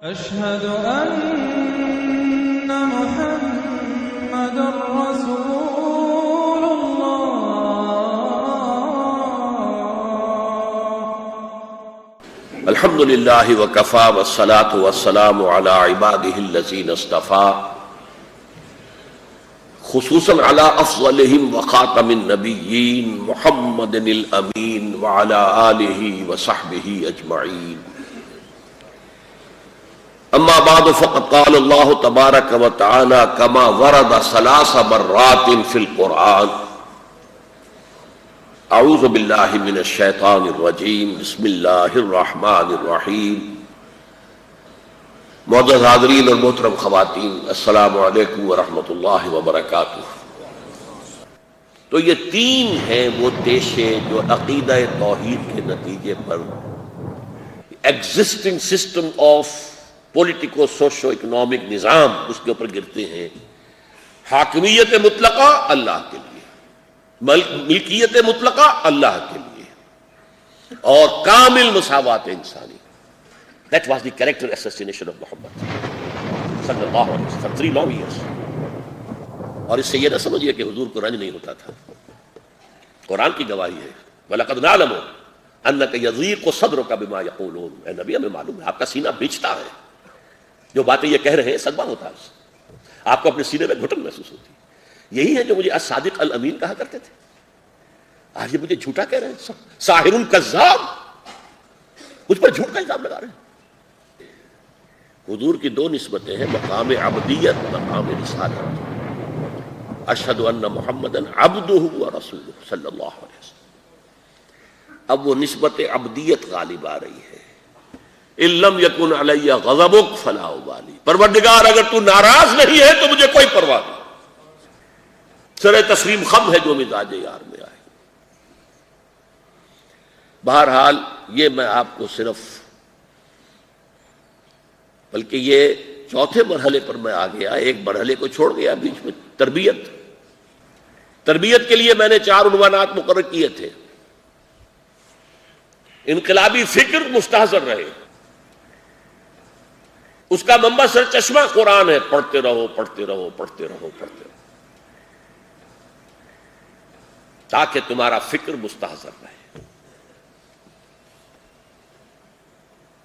أشهد أن محمدا رسول الله. الحمد لله وكفى والصلاة والسلام على عباده الذين اصطفى خصوصا على أفضلهم وخاتم النبيين محمد الأمين وعلى آله وصحبه أجمعين. اما بعد فقد قال الله تبارك وتعالى كما ورد 3 مرات في القرآن. اعوذ باللہ من الشیطان الرجیم بسم اللہ الرحمن الرحیم. معزز حاضرین اور محترم خواتین، السلام علیکم ورحمۃ اللہ وبرکاتہ. تو یہ 3 ہیں وہ دیشے جو عقیدہ توحید کے نتیجے پر existing system of politico socio economic نظام اس کے اوپر گرتے ہیں. حاکمیت مطلقہ اللہ کے لیے، ملکیت مطلقہ اللہ کے لیے، اور کامل مساوات انسانی. That was the character assassination of Muhammad صلی اللہ علیہ وسلم for 3 long years. اور اس سے یہ نہ سمجھیے کہ حضور کو رنج نہیں ہوتا تھا. قرآن کی گواہی ہے وَلَقَدْ نَعْلَمُ أَنَّكَ يَضِيقُ صَدْرُكَ بِمَا يَقُولُونَ. اے نبی ہمیں معلوم ہے آپ کا سینہ بھیجتا ہے، جو باتیں یہ کہہ رہے ہیں صدمہ ہوتا ہے، آپ کو اپنے سینے میں گھٹن محسوس ہوتی ہے. یہی ہے جو مجھے الصادق الامین کہا کرتے تھے، آج یہ مجھے جھوٹا کہہ رہے ہیں، ساحر کذاب، مجھ پر جھوٹ کا الزام لگا رہے ہیں. حضور کی 2 نسبتیں ہیں، مقام عبدیت، مقام رسالت. اشہد ان محمدا عبدہ ورسولہ صلی اللہ علیہ وسلم. اب وہ نسبت عبدیت غالب آ رہی ہے. ان لم یکن علی غضبک فلا ابالی. پروردگار اگر تو ناراض نہیں ہے تو مجھے کوئی پرواہ نہیں. سر تسلیم خم ہے جو مزاج یار میں آئے. بہرحال یہ میں آپ کو صرف، بلکہ یہ 4تھے مرحلے پر میں آ گیا، ایک مرحلے کو چھوڑ گیا بیچ میں. تربیت کے لیے میں نے 4 عنوانات مقرر کیے تھے. انقلابی فکر مستحضر رہے، اس کا منبع سر چشمہ قرآن ہے. پڑھتے رہو پڑھتے رہو پڑھتے رہو پڑھتے رہو تاکہ تمہارا فکر مستحضر رہے.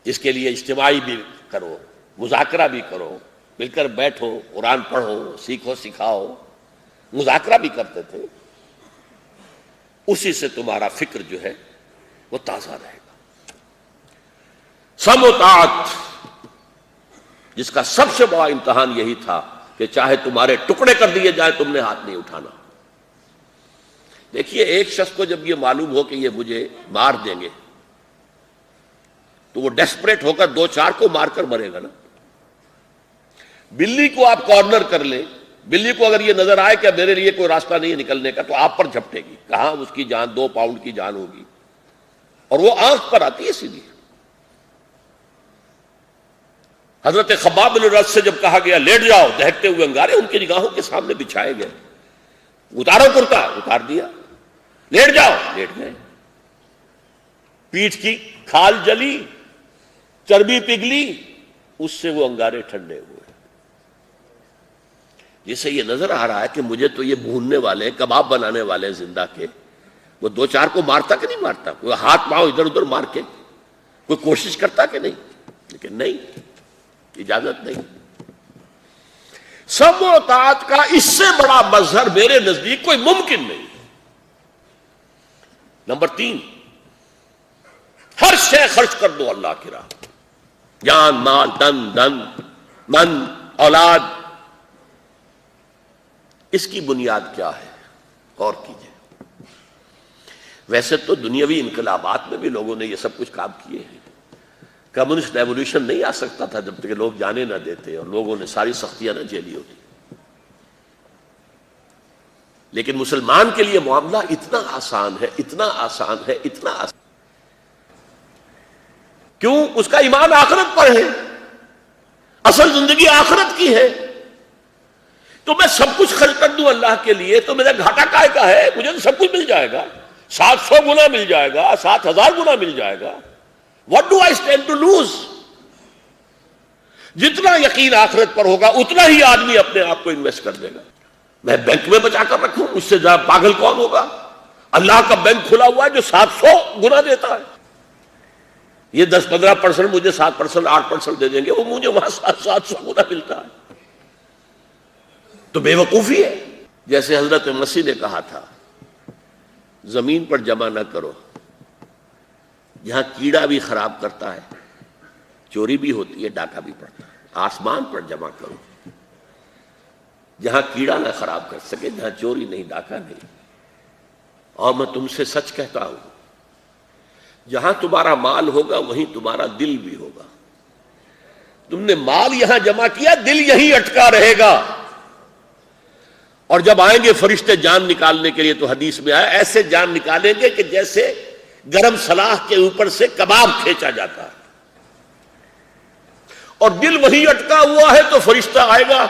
اس کے لیے اجتماعی بھی کرو، مذاکرہ بھی کرو، مل کر بیٹھو، قرآن پڑھو، سیکھو سکھاؤ. مذاکرہ بھی کرتے تھے. اسی سے تمہارا فکر جو ہے وہ تازہ رہے گا. سم و طاعت، جس کا سب سے بڑا امتحان یہی تھا کہ چاہے تمہارے ٹکڑے کر دیے جائے تم نے ہاتھ نہیں اٹھانا. دیکھیے ایک شخص کو جب یہ معلوم ہو کہ یہ مجھے مار دیں گے تو وہ ڈیسپریٹ ہو کر 2-4 کو مار کر مرے گا نا. بلی کو آپ کارنر کر لیں، بلی کو اگر یہ نظر آئے کہ میرے لیے کوئی راستہ نہیں ہے نکلنے کا تو آپ پر جھپٹے گی. کہاں اس کی جان 2 پاؤنڈ کی جان ہوگی، اور وہ آنکھ پر آتی ہے سیدھی. حضرت خباب بن الرد سے جب کہا گیا لیٹ جاؤ، دہکتے ہوئے انگارے ان کی نگاہوں کے سامنے بچھائے گئے. اتارو کرتا، اتار دیا. لیٹ جاؤ، لیٹ گئے. پیٹھ کی کھال جلی، چربی پگھلی، اس سے وہ انگارے ٹھنڈے ہوئے. جسے یہ نظر آ رہا ہے کہ مجھے تو یہ بھوننے والے، کباب بنانے والے زندہ کے، وہ 2-4 کو مارتا کہ نہیں مارتا؟ کوئی ہاتھ پاؤں ادھر ادھر مار کے کوئی کوشش کرتا کہ نہیں؟ لیکن نہیں، اجازت نہیں. سم و طاعت کا اس سے بڑا مظہر میرے نزدیک کوئی ممکن نہیں. نمبر 3، ہر شے خرچ کر دو اللہ کی راہ. جان، مال، تن، من، اولاد. اس کی بنیاد کیا ہے؟ غور کیجیے. ویسے تو دنیاوی انقلابات میں بھی لوگوں نے یہ سب کچھ کام کیے ہیں. کمیونسٹ ریولوشن نہیں آ سکتا تھا جب تک لوگ جانے نہ دیتے اور لوگوں نے ساری سختیاں نہ جھیلی ہوتی. لیکن مسلمان کے لیے معاملہ اتنا آسان ہے، اتنا آسان ہے، اتنا آسان. کیوں؟ اس کا ایمان آخرت پر ہے، اصل زندگی آخرت کی ہے. تو میں سب کچھ خرچ کر دوں اللہ کے لیے تو میرا گھاٹا کائے کا ہے؟ مجھے تو سب کچھ مل جائے گا، 700 گنا مل جائے گا، 7000 گنا مل جائے گا. What do I stand to lose? جتنا یقین آخرت پر ہوگا اتنا ہی آدمی اپنے آپ کو انویسٹ کر دے گا. میں بینک میں بچا کر رکھوں، مجھ سے زیادہ پاگل کون ہوگا؟ اللہ کا بینک کھلا ہوا ہے جو 700 گنا دیتا ہے. یہ 10-15% مجھے 7%، 8% دے دیں گے، وہ مجھے وہاں 700 گنا ملتا ہے. تو بے وقوفی ہے. جیسے حضرت مسیح نے کہا تھا زمین پر جمع نہ کرو، یہاں کیڑا بھی خراب کرتا ہے، چوری بھی ہوتی ہے، ڈاکہ بھی پڑتا ہے. آسمان پر جمع کرو جہاں کیڑا نہ خراب کر سکے، جہاں چوری نہیں، ڈاکہ نہیں. اور میں تم سے سچ کہتا ہوں جہاں تمہارا مال ہوگا وہیں تمہارا دل بھی ہوگا. تم نے مال یہاں جمع کیا، دل یہیں اٹکا رہے گا. اور جب آئیں گے فرشتے جان نکالنے کے لیے تو حدیث میں آیا ایسے جان نکالیں گے کہ جیسے گرم سلاخ کے اوپر سے کباب کھینچا جاتا ہے. اور دل وہیں اٹکا ہوا ہے تو فرشتہ آئے گا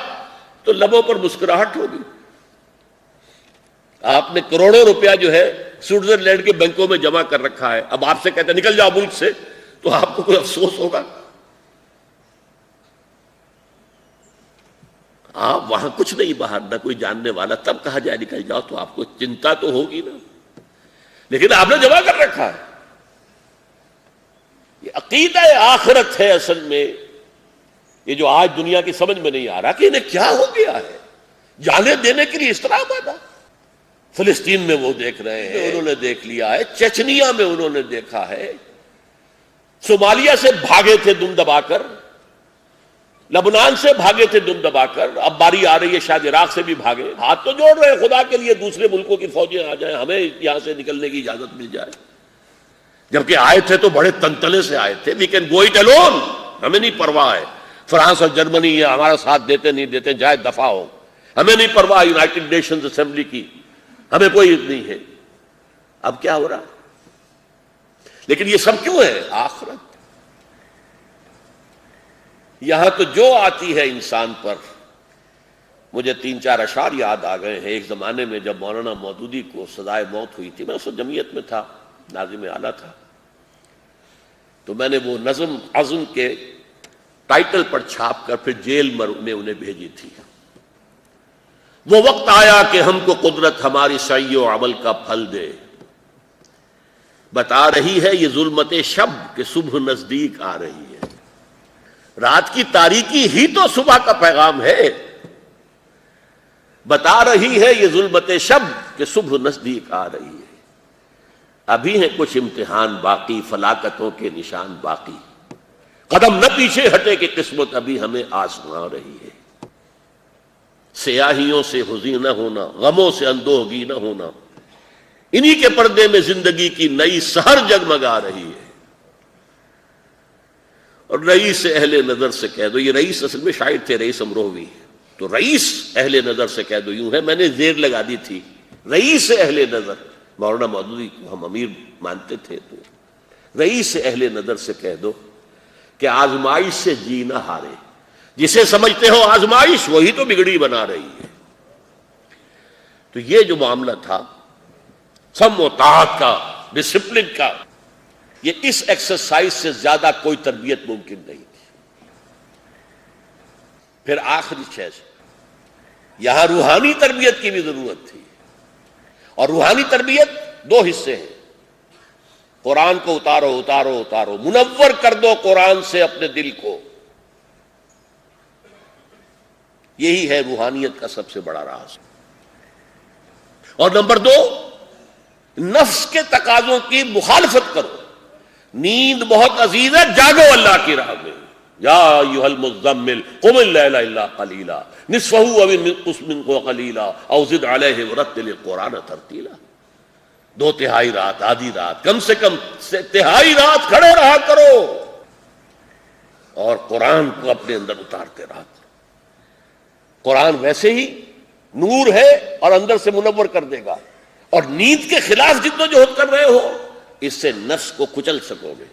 تو لبوں پر مسکراہٹ ہوگی. آپ نے کروڑوں روپیہ جو ہے سوئٹزرلینڈ کے بینکوں میں جمع کر رکھا ہے، اب آپ سے کہتے ہیں نکل جاؤ ملک سے، تو آپ کو کوئی افسوس ہوگا؟ آپ وہاں کچھ نہیں باہر، نہ کوئی جاننے والا، تب کہا جائے نکل جاؤ تو آپ کو چنتا تو ہوگی نا. لیکن آپ نے جمع کر رکھا ہے. یہ عقیدہ آخرت ہے اصل میں، یہ جو آج دنیا کی سمجھ میں نہیں آ رہا کہ انہیں کیا ہو گیا ہے. جانے دینے کے لیے اس طرح بنا. فلسطین میں وہ دیکھ رہے ہیں، انہوں نے دیکھ لیا ہے، چچنیا میں انہوں نے دیکھا ہے، صومالیہ سے بھاگے تھے دم دبا کر، لبنان سے بھاگے تھے دم دبا کر، اب باری آ رہی ہے شاید عراق سے بھی بھاگے. ہاتھ تو جوڑ رہے ہیں خدا کے لیے دوسرے ملکوں کی فوجیں آ جائیں، ہمیں یہاں سے نکلنے کی اجازت مل جائے. جبکہ آئے تھے تو بڑے تنتلے سے آئے تھے. We can go it alone, ہمیں نہیں پرواہ ہے. فرانس اور جرمنی یہ ہمارا ساتھ دیتے نہیں دیتے، جائے دفاع ہو، ہمیں نہیں پرواہ یونائٹڈ نیشنز اسمبلی کی، ہمیں کوئی نہیں ہے. اب کیا ہو رہا؟ لیکن یہ سب کیوں ہے؟ آخرت. یہاں تو جو آتی ہے انسان پر. مجھے 3-4 اشعار یاد آ گئے ہیں. ایک زمانے میں جب مولانا مودودی کو سزائے موت ہوئی تھی، میں اس وقت جمعیت میں تھا، ناظم اعلیٰ تھا، تو میں نے وہ نظم عزم کے ٹائٹل پر چھاپ کر پھر جیل میں انہیں بھیجی تھی. وہ وقت آیا کہ ہم کو قدرت ہماری سعی و عمل کا پھل دے، بتا رہی ہے یہ ظلمت شب کہ صبح نزدیک آ رہی ہے. رات کی تاریکی ہی تو صبح کا پیغام ہے. بتا رہی ہے یہ ظلمت شب کہ صبح نزدیک آ رہی ہے. ابھی ہیں کچھ امتحان باقی، فلاکتوں کے نشان باقی. قدم نہ پیچھے ہٹے کہ قسمت ابھی ہمیں آزما رہی ہے. سیاہیوں سے حزین نہ ہونا، غموں سے اندوہگی نہ ہونا، انہی کے پردے میں زندگی کی نئی سحر جگمگا رہی ہے. اور رئیس اہل نظر سے کہہ دو، یہ رئیس اصل میں شاعر تھے رئیس امروہوی، تو رئیس اہل نظر سے کہہ دو یوں ہے، میں نے زیر لگا دی تھی رئیس اہل نظر. مولانا مودودی کو ہم امیر مانتے تھے، تو رئیس اہل نظر سے کہہ دو کہ آزمائش سے جی نہ ہارے. جسے سمجھتے ہو آزمائش وہی تو بگڑی بنا رہی ہے. تو یہ جو معاملہ تھا سم و طاعت کا، ڈسپلن کا، یہ اس ایکسرسائز سے زیادہ کوئی تربیت ممکن نہیں تھی. پھر آخری چیز، یہاں روحانی تربیت کی بھی ضرورت تھی. اور روحانی تربیت 2 حصے ہیں. قرآن کو اتارو اتارو اتارو، منور کر دو قرآن سے اپنے دل کو. یہی ہے روحانیت کا سب سے بڑا راز. اور نمبر 2، نفس کے تقاضوں کی مخالفت کرو. نیند بہت عزیز ہے، جاگو اللہ کی راہ میں. یا ایھا المزمل قم اللیل الا قلیلا نصفہ او انقص منہ قلیلا او زد علیہ ورتل القرآن ترتیلا. 2/3 رات، آدھی رات، کم سے کم 1/3 رات کھڑے رہا کرو اور قرآن کو اپنے اندر اتارتے رہا کرو. قرآن ویسے ہی نور ہے اور اندر سے منور کر دے گا. اور نیند کے خلاف جدوجہد کر رہے ہو، اس سے نفس کو کچل سکو گے.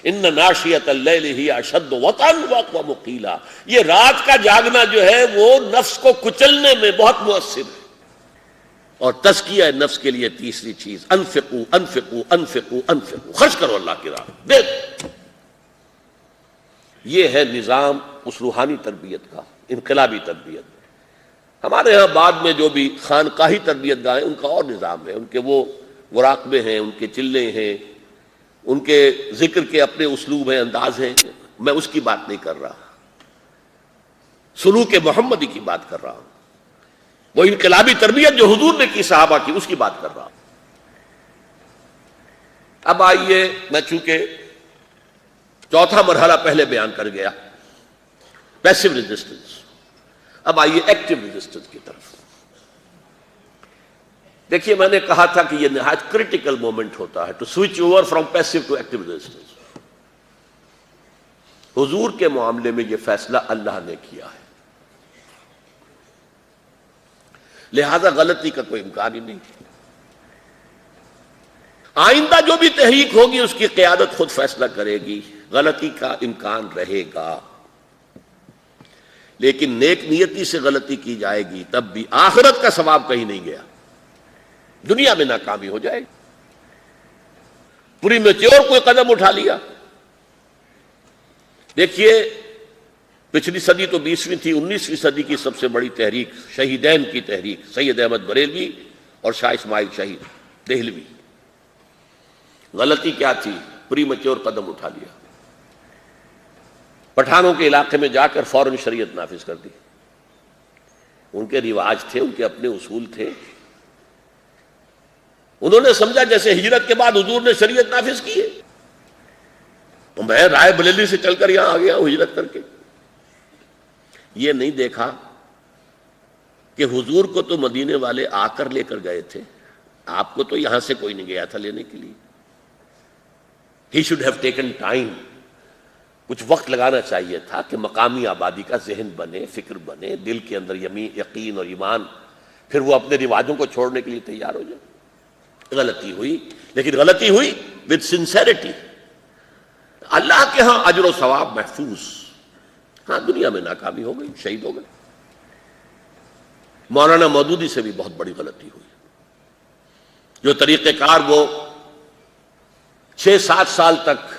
ان ناشیۃ اللیل ہی اشد وطئا واقوم قیلا. یہ رات کا جاگنا جو ہے وہ نفس کو کچلنے میں بہت مؤثر ہے. اور تزکیہ نفس کے لیے تیسری چیز، انفقوا انفقوا انفقوا انفقوا، خرچ کرو اللہ کی راہ. یہ ہے نظام اس روحانی تربیت کا، انقلابی تربیت۔ ہمارے ہاں بعد میں جو بھی خانقاہی تربیت گاہیں ان کا اور نظام ہے، ان کے وہ مراقبے ہیں، ان کے چلے ہیں، ان کے ذکر کے اپنے اسلوب ہیں، انداز ہیں، میں اس کی بات نہیں کر رہا، سلوک محمدی کی بات کر رہا ہوں، وہ انقلابی تربیت جو حضور نے کی صحابہ کی، اس کی بات کر رہا ہوں۔ اب آئیے، میں چونکہ چوتھا مرحلہ پہلے بیان کر گیا، پیسو ریزسٹنس، اب آئیے ایکٹیو ریزسٹنس کی طرف۔ دیکھیے میں نے کہا تھا کہ یہ نہایت کریٹیکل مومنٹ ہوتا ہے to switch over from passive to active resistance. حضور کے معاملے میں یہ فیصلہ اللہ نے کیا ہے، لہذا غلطی کا کوئی امکان ہی نہیں۔ آئندہ جو بھی تحریک ہوگی اس کی قیادت خود فیصلہ کرے گی، غلطی کا امکان رہے گا، لیکن نیک نیتی سے غلطی کی جائے گی تب بھی آخرت کا ثواب کہیں نہیں گیا، دنیا میں ناکامی ہو جائے گی۔ پوری میچور کوئی قدم اٹھا لیا، دیکھیے پچھلی صدی تو 20ویں تھی، 19ویں صدی کی سب سے بڑی تحریک شہیدین کی تحریک، سید احمد بریلوی اور شاہ اسماعیل شہید دہلوی۔ غلطی کیا تھی؟ پری میچور قدم اٹھا لیا، پٹھانوں کے علاقے میں جا کر فوراً شریعت نافذ کر دی۔ ان کے رواج تھے، ان کے اپنے اصول تھے، انہوں نے سمجھا جیسے ہجرت کے بعد حضور نے شریعت نافذ کی ہے، تو میں رائے بریلی سے چل کر یہاں آ گیا ہوں ہجرت کر کے۔ یہ نہیں دیکھا کہ حضور کو تو مدینے والے آ کر لے کر گئے تھے، آپ کو تو یہاں سے کوئی نہیں گیا تھا لینے کے لیے۔ He should have taken time، کچھ وقت لگانا چاہیے تھا کہ مقامی آبادی کا ذہن بنے، فکر بنے، دل کے اندر یقین اور ایمان، پھر وہ اپنے رواجوں کو چھوڑنے کے لیے تیار ہو جائے۔ غلطی ہوئی، لیکن غلطی ہوئی with sincerity، اللہ کے ہاں اجر و ثواب محفوظ، ہاں دنیا میں ناکامی ہو گئی، شہید ہو گئے۔ مولانا مودودی سے بھی بہت بڑی غلطی ہوئی، جو طریقہ کار وہ 6-7 سال تک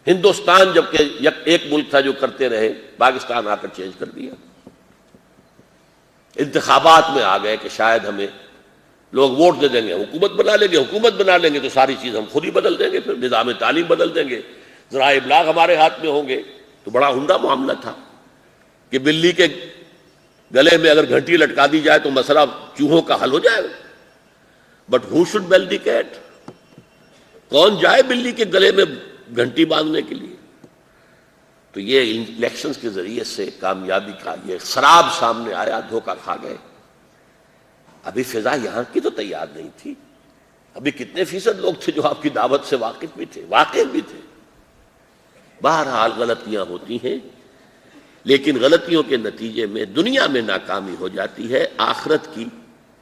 ہندوستان جبکہ ایک ملک تھا جو کرتے رہے، پاکستان آ کر چینج کر دیا۔ انتخابات میں آ گئے کہ شاید ہمیں لوگ ووٹ دے دیں گے، حکومت بنا لیں گے، حکومت بنا لیں گے تو ساری چیز ہم خود ہی بدل دیں گے، پھر نظام تعلیم بدل دیں گے، ذرائع ابلاغ ہمارے ہاتھ میں ہوں گے۔ تو بڑا عمدہ معاملہ تھا کہ بلی کے گلے میں اگر گھنٹی لٹکا دی جائے تو مسئلہ چوہوں کا حل ہو جائے گا، but who should bell the cat, کون جائے بلی کے گلے میں گھنٹی باندھنے کے لیے؟ تو یہ الیکشنز کے ذریعے سے کامیابی کا یہ سراب سامنے آیا، دھوکہ کھا گئے۔ ابھی فضا یہاں کی تو تیار نہیں تھی، ابھی کتنے فیصد لوگ تھے جو آپ کی دعوت سے واقف بھی تھے، واقف بھی تھے۔ بہرحال غلطیاں ہوتی ہیں، لیکن غلطیوں کے نتیجے میں دنیا میں ناکامی ہو جاتی ہے، آخرت کی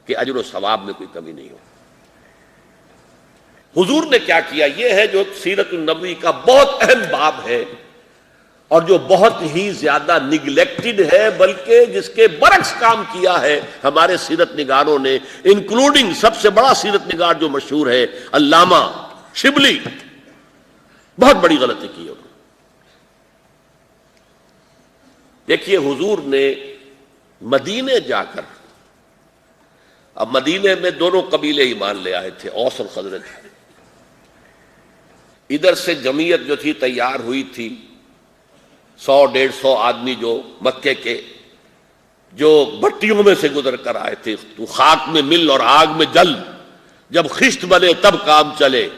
کہ اجر و ثواب میں کوئی کمی نہیں ہو۔ حضور نے کیا کیا، یہ ہے جو سیرت النبوی کا بہت اہم باب ہے اور جو بہت ہی زیادہ نگلیکٹڈ ہے، بلکہ جس کے برعکس کام کیا ہے ہمارے سیرت نگاروں نے، انکلوڈنگ سب سے بڑا سیرت نگار جو مشہور ہے علامہ شبلی، بہت بڑی غلطی کی ہے۔ دیکھیے حضور نے مدینے جا کر، اب مدینے میں دونوں قبیلے ایمان لے آئے تھے، اوس اور خزرج۔ ادھر سے جمعیت جو تھی تیار ہوئی تھی، 100-150 آدمی جو مکے کے جو بھٹیوں میں سے گزر کر آئے تھے، تو خاک میں مل اور آگ میں جل، جب خشت بنے تب کام چلے،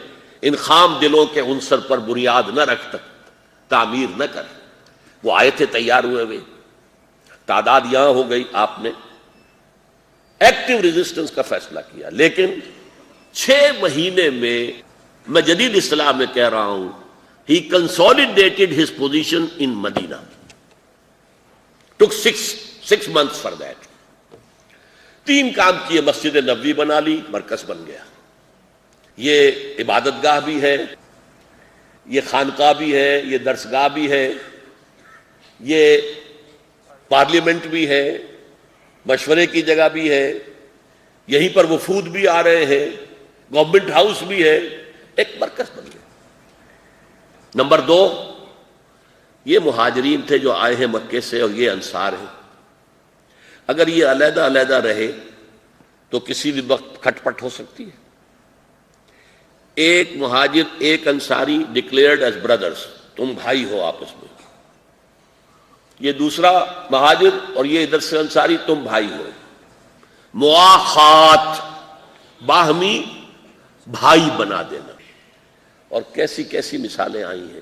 ان خام دلوں کے عنصر پر بنیاد نہ رکھ تعمیر نہ کر۔ وہ آئے تھے تیار ہوئے ہوئے، تعداد یہاں ہو گئی، آپ نے ایکٹیو ریزسٹنس کا فیصلہ کیا، لیکن 6 مہینے میں جدید اصطلاح میں کہہ رہا ہوں، he consolidated his position in Medina. Took six months for that. 3 کام کیے، مسجد نبوی بنا لی، مرکز بن گیا، یہ عبادت گاہ بھی ہے، یہ خانقاہ بھی ہے، یہ درسگاہ بھی ہے، یہ پارلیمنٹ بھی ہے، مشورے کی جگہ بھی ہے، یہیں پر وفود بھی آ رہے ہیں، گورنمنٹ ہاؤس بھی ہے، ایک مرکز بن گیا۔ نمبر 2، یہ مہاجرین تھے جو آئے ہیں مکے سے، اور یہ انصار ہیں. اگر یہ علیحدہ علیحدہ رہے تو کسی بھی وقت کھٹ پٹ ہو سکتی ہے. ایک مہاجر ایک انصاری ڈکلیئرڈ ایز بردرز، تم بھائی ہو آپس میں. یہ دوسرا مہاجر اور یہ ادھر سے انصاری، تم بھائی ہو. مواخات، باہمی بھائی بنا دینا. اور کیسی کیسی مثالیں آئی ہیں.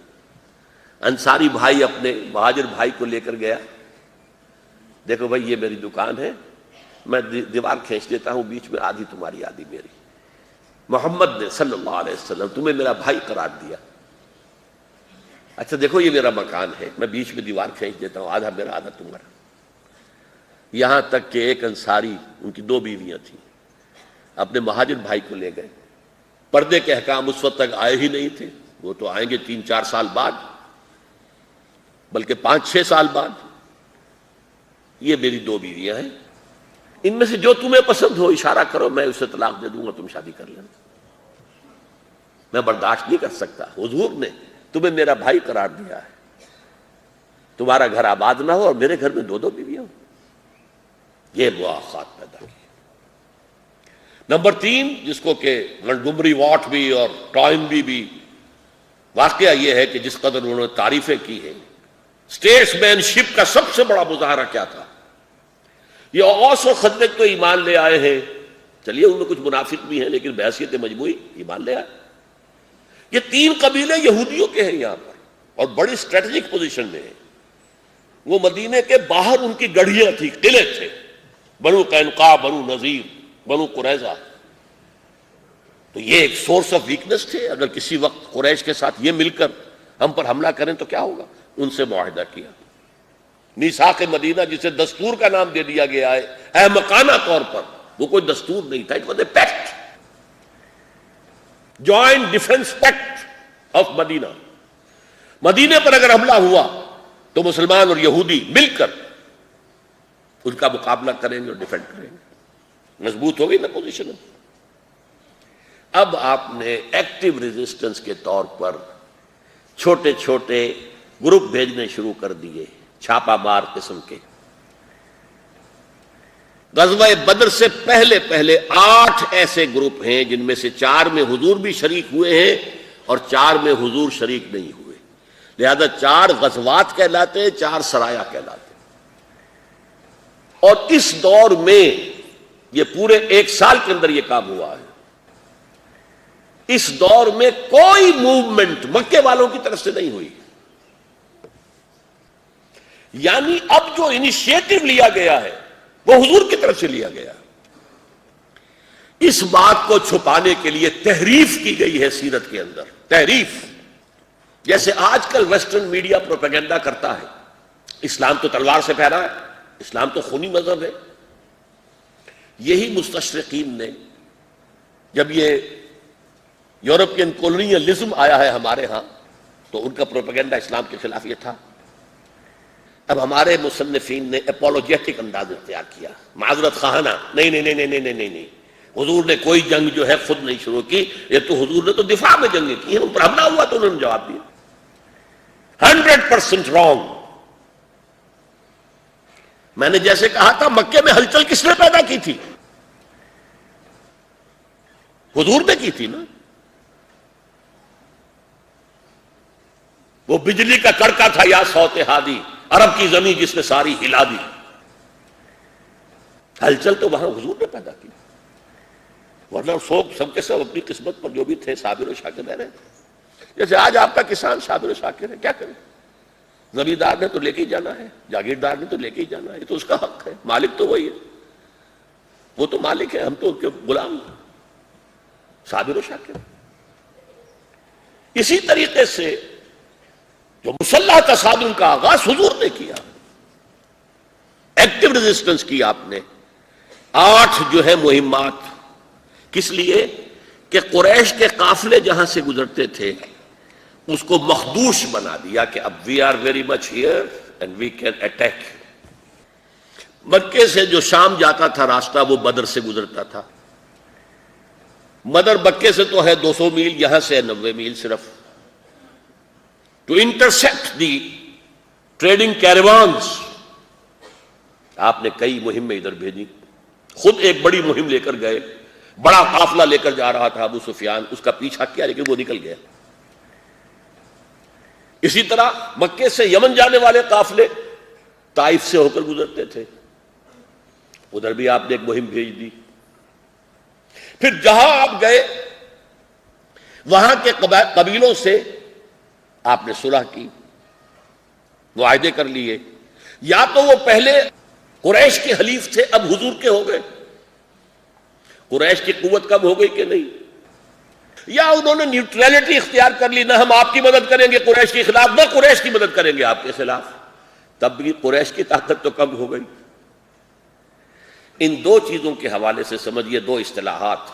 انصاری بھائی اپنے مہاجر بھائی کو لے کر گیا، دیکھو بھائی یہ میری دکان ہے، میں دیوار کھینچ دیتا ہوں بیچ میں، آدھی تمہاری آدھی میری. محمد نے صلی اللہ علیہ وسلم تمہیں میرا بھائی قرار دیا. اچھا دیکھو یہ میرا مکان ہے، میں بیچ میں دیوار کھینچ دیتا ہوں، آدھا میرا آدھا تمہارا. یہاں تک کہ ایک انصاری، ان کی 2 بیویاں تھیں، اپنے مہاجر بھائی کو لے گئے. پردے کے احکام اس وقت تک آئے ہی نہیں تھے، وہ تو آئیں گے 3-4 سال بعد، بلکہ 5-6 سال بعد. یہ میری 2 بیویاں ہیں، ان میں سے جو تمہیں پسند ہو اشارہ کرو، میں اسے طلاق دے دوں گا، تم شادی کر لینا. میں برداشت نہیں کر سکتا، حضور نے تمہیں میرا بھائی قرار دیا ہے، تمہارا گھر آباد نہ ہو اور میرے گھر میں 2 بیویاں ہوں. یہ مواخات پیدا کی. نمبر 3 جس کو کہ لنڈمبری واٹ بھی اور ٹائم بھی واقعہ یہ ہے کہ جس قدر انہوں نے تعریفیں کی ہیں. اسٹیٹس مین شپ کا سب سے بڑا مظاہرہ کیا تھا؟ یہ اوس و خزرج تو ایمان لے آئے ہیں، چلیے ان میں کچھ منافق بھی ہیں لیکن بحیثیت مجموعی ایمان لے آئے. یہ 3 قبیلے یہودیوں کے ہیں یہاں پر، اور بڑی اسٹریٹجک پوزیشن میں ہیں. وہ مدینے کے باہر ان کی گڑھیاں تھی، قلعے تھے، بنو قینقاع، بنو نذیر، بنو قریظہ. تو یہ ایک سورس آف ویکنس تھے. اگر کسی وقت قریش کے ساتھ یہ مل کر ہم پر حملہ کریں تو کیا ہوگا؟ ان سے معاہدہ کیا. میثاق مدینہ جسے دستور کا نام دے دیا گیا ہے احمقانہ طور پر، وہ کوئی دستور نہیں تھا، it was a pact, joint defence pact of Medina. مدینے پر اگر حملہ ہوا تو مسلمان اور یہودی مل کر ان کا مقابلہ کریں گے اور ڈیفینڈ کریں گے. مضبوط ہو گئی نا پوزیشن. اب آپ نے ایکٹیو ریزسٹنس کے طور پر چھوٹے چھوٹے گروپ بھیجنے شروع کر دیے، چھاپا مار قسم کے. غزوہ بدر سے پہلے 8 ایسے گروپ ہیں جن میں سے 4 میں حضور بھی شریک ہوئے ہیں اور 4 میں حضور شریک نہیں ہوئے. لہذا 4 غزوات کہلاتے ہیں، 4 سرایا کہلاتے ہیں. اور اس دور میں یہ پورے 1 سال کے اندر یہ کام ہوا ہے. اس دور میں کوئی موومنٹ مکے والوں کی طرف سے نہیں ہوئی. یعنی اب جو انیشیٹو لیا گیا ہے وہ حضور کی طرف سے لیا گیا. اس بات کو چھپانے کے لیے تحریف کی گئی ہے سیرت کے اندر. تحریف جیسے آج کل ویسٹرن میڈیا پروپیگنڈا کرتا ہے، اسلام تو تلوار سے پھیرا ہے، اسلام تو خونی مذہب ہے. یہی مستشرقین نے جب یہ یورپین کولونیلزم آیا ہے ہمارے ہاں تو ان کا پروپیگنڈا اسلام کے خلاف یہ تھا. اب ہمارے مصنفین نے اپولوجیٹک انداز اختیار کیا، معذرت خواہانہ، نہیں، حضور نے کوئی جنگ جو ہے خود نہیں شروع کی، یہ تو حضور نے تو دفاع میں جنگیں کی ہیں، ان پر حملہ ہوا تو انہوں نے جواب دیا. 100% رانگ. میں نے جیسے کہا تھا مکے میں ہلچل کس نے پیدا کی تھی؟ حضور نے کی تھی نا. وہ بجلی کا کڑکا تھا یا صوت ہادی، عرب کی زمین جس نے ساری ہلا دی. ہلچل تو وہاں حضور نے پیدا کی، ورنہ سب کے سب اپنی قسمت پر جو بھی تھے صابر و شاکر رہ رہے تھے. جیسے آج آپ کا کسان صابر و شاکر ہے، کیا کرے؟ زمیندار نے تو لے کے ہی جانا ہے، جاگیردار نے تو لے کے ہی جانا ہے، یہ تو اس کا حق ہے. مالک تو وہی ہے، وہ تو مالک ہے، ہم تو ان کے غلام ہیں، صابر و شاکر. اسی طریقے سے جو مسلح تصادم کا آغاز حضور نے کیا، ایکٹیو ریزسٹنس کی آپ نے. 8 جو ہے مہمات، کس لیے کہ قریش کے قافلے جہاں سے گزرتے تھے اس کو مخدوش بنا دیا کہ اب we are very much here and we can attack. مکے سے جو شام جاتا تھا راستہ وہ بدر سے گزرتا تھا. بدر مکے سے تو ہے 200 میل، یہاں سے 90 میل صرف. To intersect the trading caravans, آپ نے کئی مہمیں ادھر بھیجی، خود ایک بڑی مہم لے کر گئے، بڑا قافلہ لے کر جا رہا تھا ابو سفیان، اس کا پیچھا کیا لیکن وہ نکل گیا۔ اسی طرح مکے سے یمن جانے والے قافلے طائف سے ہو کر گزرتے تھے، ادھر بھی آپ نے ایک مہم بھیج دی۔ پھر جہاں آپ گئے وہاں کے قبیلوں سے آپ نے صلح کی، معاہدے کر لیے، یا تو وہ پہلے قریش کے حلیف تھے اب حضور کے ہو گئے، قریش کی قوت کم ہو گئی کہ نہیں، یا انہوں نے نیوٹرلٹی اختیار کر لی، نہ ہم آپ کی مدد کریں گے قریش کے خلاف، نہ قریش کی مدد کریں گے آپ کے خلاف، تب بھی قریش کی طاقت تو کم ہو گئی۔ ان دو چیزوں کے حوالے سے سمجھیے دو اصطلاحات،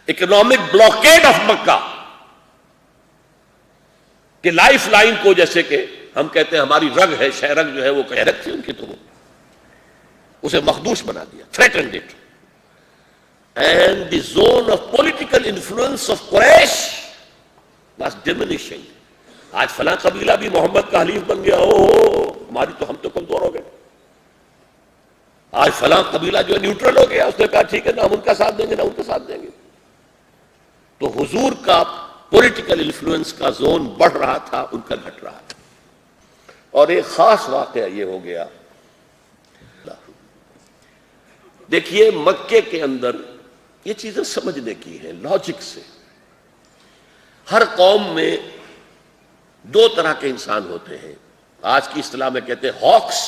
اکنامک بلاکیڈ آف مکہ کہ لائف لائن کو، جیسے کہ ہم کہتے ہیں ہماری رگ ہے، شہرگ جو ہے وہ رگ تھی ان کی، تو وہ اسے مخدوش بنا دیا، threatened it. And the zone of political influence of Quraysh was diminishing. آج فلاں قبیلہ بھی محمد کا حلیف بن گیا، ہماری تو ہم تو کمزور ہو گئے۔ آج فلاں قبیلہ جو نیوٹرل ہو گیا، اس نے کہا ٹھیک ہے نہ ہم ان کا ساتھ دیں گے نہ ان کا ساتھ دیں گے۔ تو حضور کا پولیٹیکل انفلوئنس کا زون بڑھ رہا تھا، ان کا گھٹ رہا تھا۔ اور ایک خاص واقعہ یہ ہو گیا، دیکھیے مکے کے اندر یہ چیزیں سمجھنے کی ہیں لاجک سے۔ ہر قوم میں دو طرح کے انسان ہوتے ہیں، آج کی اصطلاح میں کہتے ہیں ہاکس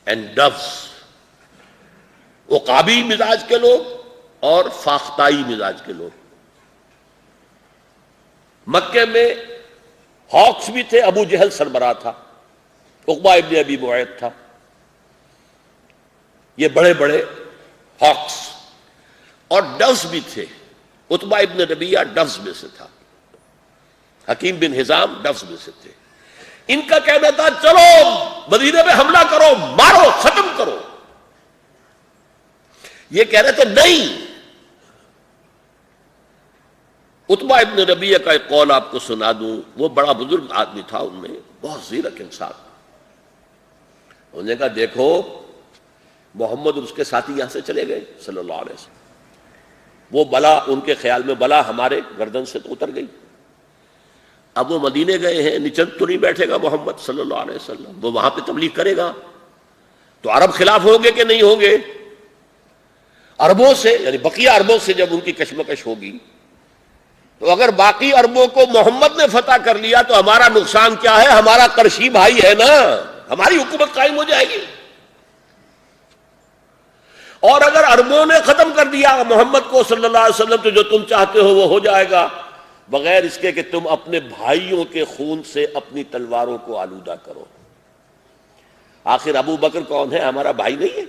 اینڈ ڈوز، عقابی مزاج کے لوگ اور فاختائی مزاج کے لوگ۔ مکے میں ہاکس بھی تھے، ابو جہل سربراہ تھا، عقبہ ابن ابی معیط تھا، یہ بڑے بڑے ہاکس، اور ڈوز بھی تھے، عتبہ ابن ربیعہ ڈوز میں سے تھا، حکیم بن حزام ڈوز میں سے تھے۔ ان کا کہنا تھا چلو مدینے میں حملہ کرو، مارو، ختم کرو۔ یہ کہہ رہے تھے نہیں۔ عتبہ ابن ربیعہ کا ایک قول آپ کو سنا دوں، وہ بڑا بزرگ آدمی تھا، ان میں بہت زیرک انسان۔ انہوں نے کہا دیکھو محمد اور اس کے ساتھی یہاں سے چلے گئے صلی اللہ علیہ وسلم، وہ بلا ان کے خیال میں بلا ہمارے گردن سے تو اتر گئی، اب وہ مدینے گئے ہیں، نچند تو نہیں بیٹھے گا محمد صلی اللہ علیہ وسلم، وہ وہاں پہ تبلیغ کرے گا تو عرب خلاف ہوں گے کہ نہیں ہوں گے؟ عربوں سے یعنی بقیہ عربوں سے جب ان کی کشمکش ہوگی تو اگر باقی عربوں کو محمد نے فتح کر لیا تو ہمارا نقصان کیا ہے؟ ہمارا قرشی بھائی ہے نا، ہماری حکومت قائم ہو جائے گی۔ اور اگر عربوں نے ختم کر دیا محمد کو صلی اللہ علیہ وسلم تو جو تم چاہتے ہو وہ ہو جائے گا، بغیر اس کے کہ تم اپنے بھائیوں کے خون سے اپنی تلواروں کو آلودہ کرو۔ آخر ابو بکر کون ہے؟ ہمارا بھائی نہیں ہے؟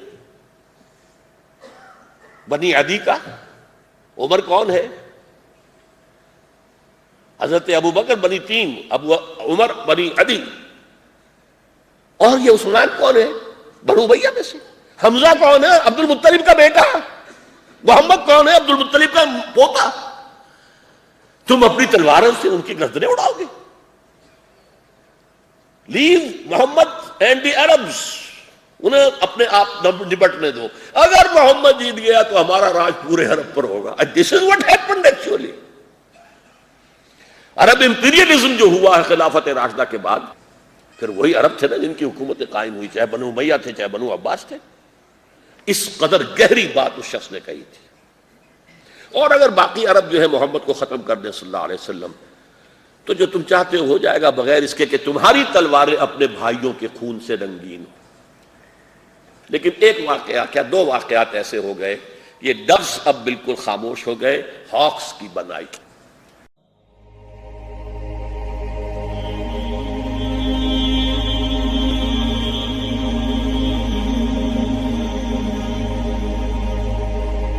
بنی عدی کا عمر کون ہے؟ حضرت ابو بکر بنی تیم، ابو عمر بنی عدی، اور یہ عثمان کون ہے؟ بنو امیہ میں سے۔ حمزہ کون ہے؟ عبد المطلب کا بیٹا۔ محمد کون ہے؟ عبد المطلب کا پوتا۔ تم اپنی تلواروں سے ان کی گردنیں اڑاؤ گے؟ لیو محمد اینڈ دی عربس، انہیں اپنے آپ نپٹنے دو، اگر محمد جیت گیا تو ہمارا راج پورے عرب پر ہوگا۔ This is what happened actually. عرب امپیریلزم جو ہوا ہے خلافت راشدہ کے بعد، پھر وہی عرب تھے نا جن کی حکومتیں قائم ہوئی، چاہے بنو امیہ تھے چاہے بنو عباس تھے۔ اس قدر گہری بات اس شخص نے کہی تھی۔ اور اگر باقی عرب جو ہے محمد کو ختم کر دیں صلی اللہ علیہ وسلم تو جو تم چاہتے ہو جائے گا، بغیر اس کے کہ تمہاری تلواریں اپنے بھائیوں کے خون سے رنگین ہو۔ لیکن ایک واقعہ کیا، دو واقعات ایسے ہو گئے، یہ ڈوز اب بالکل خاموش ہو گئے، ہاکس کی بنائی۔